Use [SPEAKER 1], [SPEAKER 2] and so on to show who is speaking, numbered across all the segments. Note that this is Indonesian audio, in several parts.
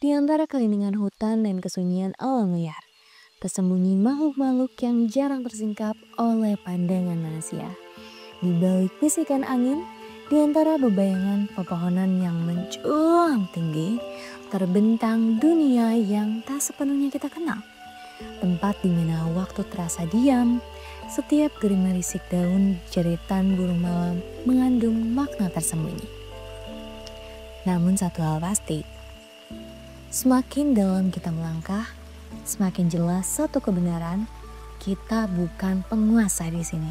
[SPEAKER 1] Di antara keheningan hutan dan kesunyian alam liar, tersembunyi makhluk-makhluk yang jarang tersingkap oleh pandangan manusia. Di balik bisikan angin, di antara bebayangan pepohonan yang menculang tinggi, terbentang dunia yang tak sepenuhnya kita kenal. Tempat di mana waktu terasa diam, setiap gerimisik daun jeritan burung malam mengandung makna tersembunyi. Namun satu hal pasti, semakin dalam kita melangkah, semakin jelas satu kebenaran, kita bukan penguasa di sini.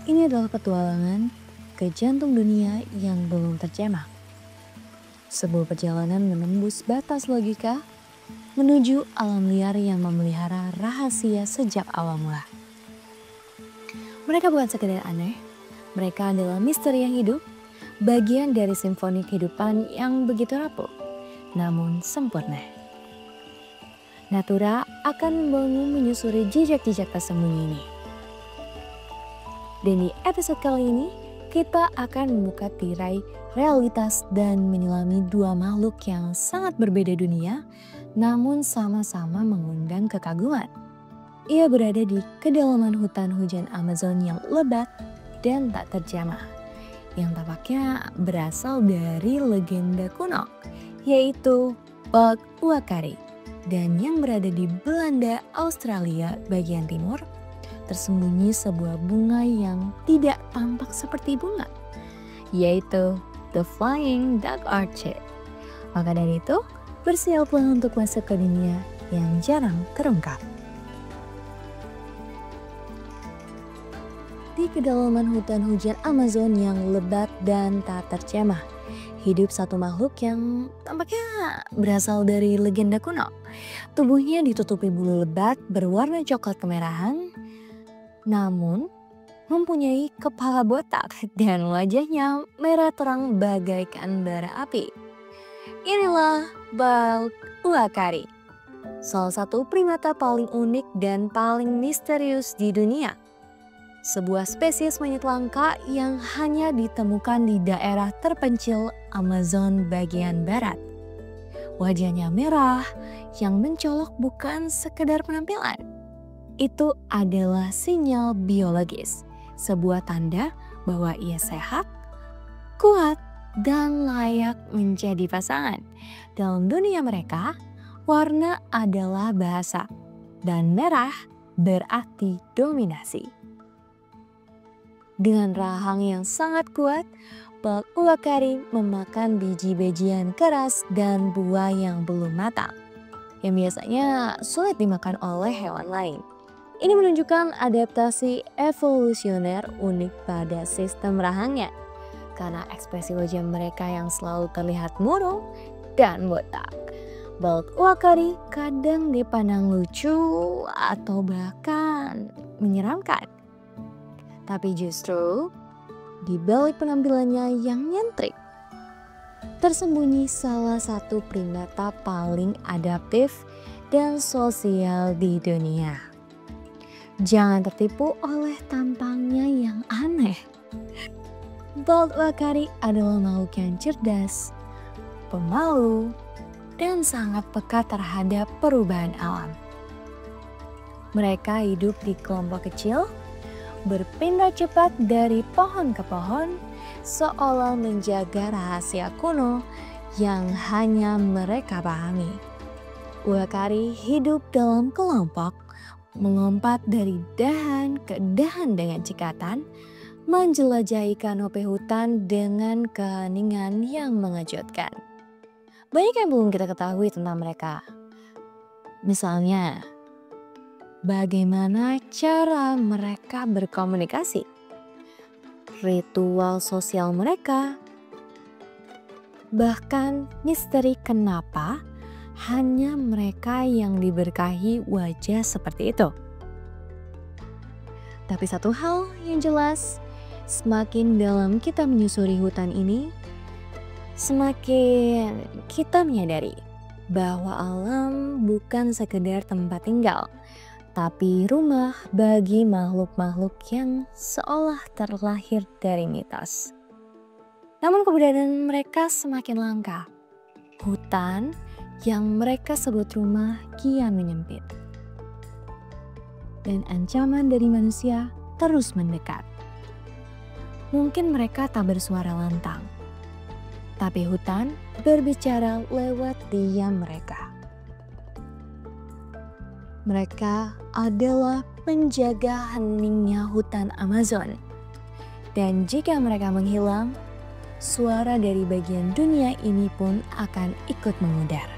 [SPEAKER 1] Ini adalah petualangan ke jantung dunia yang belum terjamah. Sebuah perjalanan menembus batas logika, menuju alam liar yang memelihara rahasia sejak awal mula. Mereka bukan sekedar aneh, mereka adalah misteri yang hidup, bagian dari simfoni kehidupan yang begitu rapuh, namun sempurna. Natura akan membangun menyusuri jejak-jejak tersembunyi ini. Dan di episode kali ini, kita akan membuka tirai realitas dan menyelami dua makhluk yang sangat berbeda dunia, namun sama-sama mengundang kekaguman. Ia berada di kedalaman hutan hujan Amazon yang lebat dan tak terjamah, yang tampaknya berasal dari legenda kuno, yaitu Bald Uakari. Dan yang berada di Belanda, Australia bagian timur, tersembunyi sebuah bunga yang tidak tampak seperti bunga, yaitu The Flying Duck Orchid. Maka dari itu, bersiaplah untuk masuk ke dunia yang jarang terungkap. Di kedalaman hutan hujan Amazon yang lebat dan tak terjamah, hidup satu makhluk yang tampaknya berasal dari legenda kuno. Tubuhnya ditutupi bulu lebat berwarna coklat kemerahan, namun mempunyai kepala botak dan wajahnya merah terang bagaikan bara api. Inilah Bald Uakari, salah satu primata paling unik dan paling misterius di dunia. Sebuah spesies monyet langka yang hanya ditemukan di daerah terpencil Amazon bagian barat. Wajahnya merah yang mencolok bukan sekedar penampilan. Itu adalah sinyal biologis, sebuah tanda bahwa ia sehat, kuat, dan layak menjadi pasangan. Dalam dunia mereka, warna adalah bahasa, dan merah berarti dominasi. Dengan rahang yang sangat kuat, Bald Uakari memakan biji-bijian keras dan buah yang belum matang, yang biasanya sulit dimakan oleh hewan lain. Ini menunjukkan adaptasi evolusioner unik pada sistem rahangnya, karena ekspresi wajah mereka yang selalu terlihat murung dan botak. Bald Uakari kadang dipandang lucu atau bahkan menyeramkan. Tapi justru di balik penampilannya yang nyentrik, tersembunyi salah satu primata paling adaptif dan sosial di dunia. Jangan tertipu oleh tampangnya yang aneh. Bald Uakari adalah makhluk yang cerdas, pemalu, dan sangat peka terhadap perubahan alam. Mereka hidup di kelompok kecil, berpindah cepat dari pohon ke pohon, seolah menjaga rahasia kuno yang hanya mereka pahami. Uakari hidup dalam kelompok, melompat dari dahan ke dahan dengan cekatan, menjelajahi kanopi hutan dengan keheningan yang mengejutkan. Banyak yang belum kita ketahui tentang mereka. Misalnya, bagaimana cara mereka berkomunikasi, ritual sosial mereka, bahkan misteri kenapa hanya mereka yang diberkahi wajah seperti itu. Tapi satu hal yang jelas, semakin dalam kita menyusuri hutan ini, semakin kita menyadari bahwa alam bukan sekedar tempat tinggal, tapi rumah bagi makhluk-makhluk yang seolah terlahir dari mitos. Namun keberadaan mereka semakin langka. Hutan yang mereka sebut rumah kian menyempit. Dan ancaman dari manusia terus mendekat. Mungkin mereka tak bersuara lantang, tapi hutan berbicara lewat diam mereka. Mereka adalah penjaga heningnya hutan Amazon. Dan jika mereka menghilang, suara dari bagian dunia ini pun akan ikut memudar.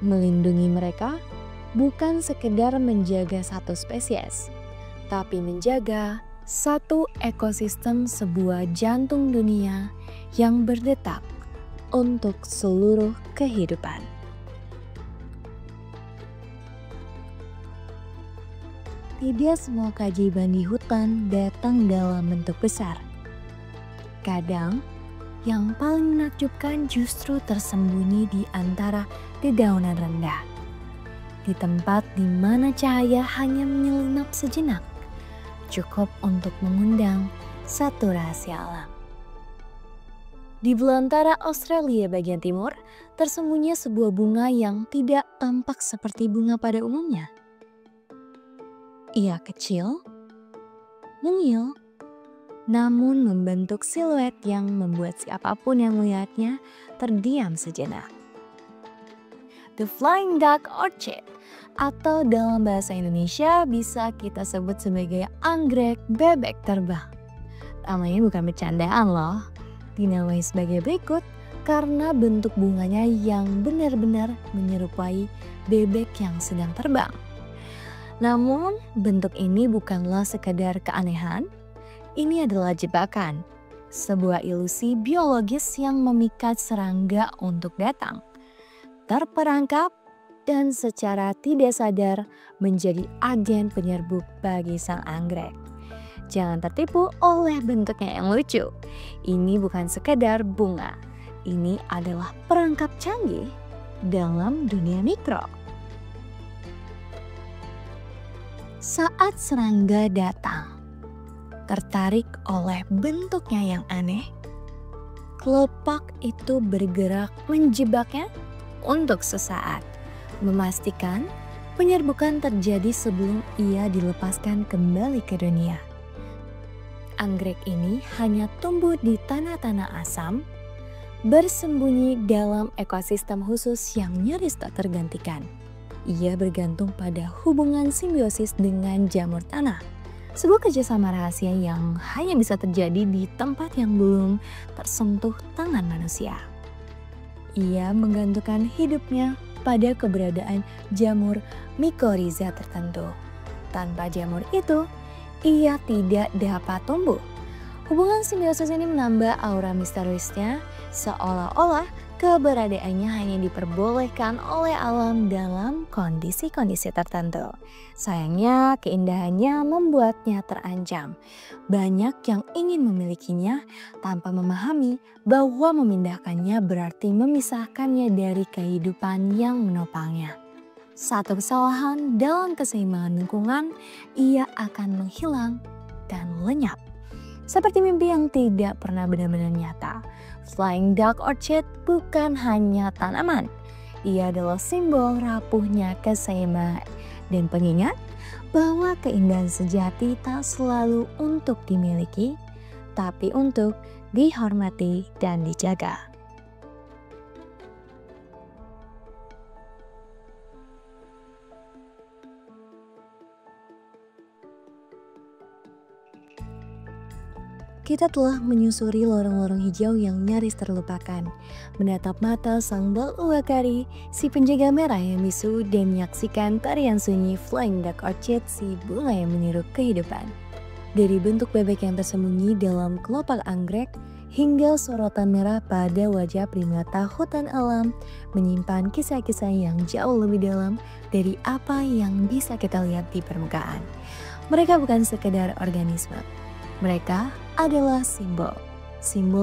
[SPEAKER 1] Melindungi mereka bukan sekedar menjaga satu spesies, tapi menjaga satu ekosistem sebuah jantung dunia yang berdetak untuk seluruh kehidupan. Tidak semua keajaiban di hutan datang dalam bentuk besar. Kadang, yang paling menakjubkan justru tersembunyi di antara dedaunan rendah. Di tempat di mana cahaya hanya menyelinap sejenak, cukup untuk mengundang satu rahasia alam. Di belantara Australia bagian timur, tersembunyi sebuah bunga yang tidak tampak seperti bunga pada umumnya. Ia kecil, mungil, namun membentuk siluet yang membuat siapapun yang melihatnya terdiam sejenak. The Flying Duck Orchid, atau dalam bahasa Indonesia bisa kita sebut sebagai anggrek bebek terbang. Namanya bukan bercandaan loh, dinamai sebagai berikut karena bentuk bunganya yang benar-benar menyerupai bebek yang sedang terbang. Namun, bentuk ini bukanlah sekadar keanehan, ini adalah jebakan, sebuah ilusi biologis yang memikat serangga untuk datang, terperangkap, dan secara tidak sadar menjadi agen penyerbuk bagi sang anggrek. Jangan tertipu oleh bentuknya yang lucu, ini bukan sekadar bunga, ini adalah perangkap canggih dalam dunia mikro. Saat serangga datang, tertarik oleh bentuknya yang aneh, kelopak itu bergerak menjebaknya untuk sesaat, memastikan penyerbukan terjadi sebelum ia dilepaskan kembali ke dunia. Anggrek ini hanya tumbuh di tanah-tanah asam, bersembunyi dalam ekosistem khusus yang nyaris tak tergantikan. Ia bergantung pada hubungan simbiosis dengan jamur tanah, sebuah kerjasama rahasia yang hanya bisa terjadi di tempat yang belum tersentuh tangan manusia. Ia menggantungkan hidupnya pada keberadaan jamur mycorrhiza tertentu. Tanpa jamur itu, ia tidak dapat tumbuh. Hubungan simbiosis ini menambah aura misteriusnya, seolah-olah keberadaannya hanya diperbolehkan oleh alam dalam kondisi-kondisi tertentu. Sayangnya, keindahannya membuatnya terancam. Banyak yang ingin memilikinya tanpa memahami bahwa memindahkannya berarti memisahkannya dari kehidupan yang menopangnya. Satu kesalahan dalam keseimbangan lingkungan, ia akan menghilang dan lenyap. Seperti mimpi yang tidak pernah benar-benar nyata. Flying Duck Orchid bukan hanya tanaman, ia adalah simbol rapuhnya keseimbangan dan pengingat bahwa keindahan sejati tak selalu untuk dimiliki, tapi untuk dihormati dan dijaga. Kita telah menyusuri lorong-lorong hijau yang nyaris terlupakan, menatap mata sang Balwakari, si penjaga merah yang bisu, dan menyaksikan tarian sunyi Flying Duck Orchid, si bunga yang meniru kehidupan. Dari bentuk bebek yang tersembunyi dalam kelopak anggrek, hingga sorotan merah pada wajah primata hutan alam, menyimpan kisah-kisah yang jauh lebih dalam dari apa yang bisa kita lihat di permukaan. Mereka bukan sekedar organisme. Mereka adalah simbol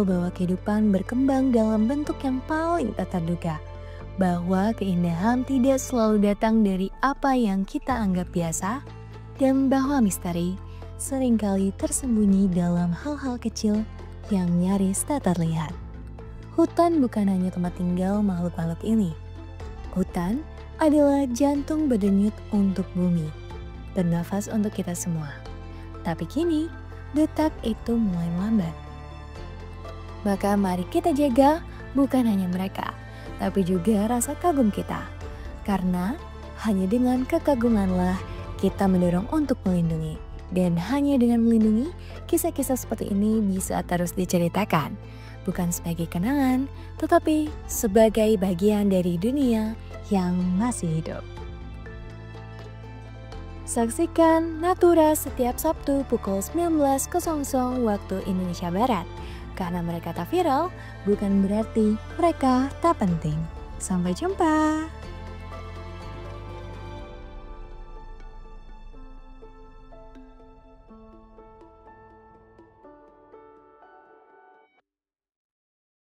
[SPEAKER 1] bahwa kehidupan berkembang dalam bentuk yang paling tak terduga, bahwa keindahan tidak selalu datang dari apa yang kita anggap biasa, dan bahwa misteri seringkali tersembunyi dalam hal-hal kecil yang nyaris tak terlihat. Hutan bukan hanya tempat tinggal makhluk-makhluk ini. Hutan adalah jantung berdenyut untuk bumi, bernafas untuk kita semua. Tapi kini, detak itu mulai melambat. Maka mari kita jaga bukan hanya mereka, tapi juga rasa kagum kita. Karena hanya dengan kekagumanlah kita mendorong untuk melindungi. Dan hanya dengan melindungi, kisah-kisah seperti ini bisa terus diceritakan. Bukan sebagai kenangan, tetapi sebagai bagian dari dunia yang masih hidup. Saksikan Natura setiap Sabtu pukul 19.00 waktu Indonesia Barat. Karena mereka tak viral, bukan berarti mereka tak penting. Sampai jumpa.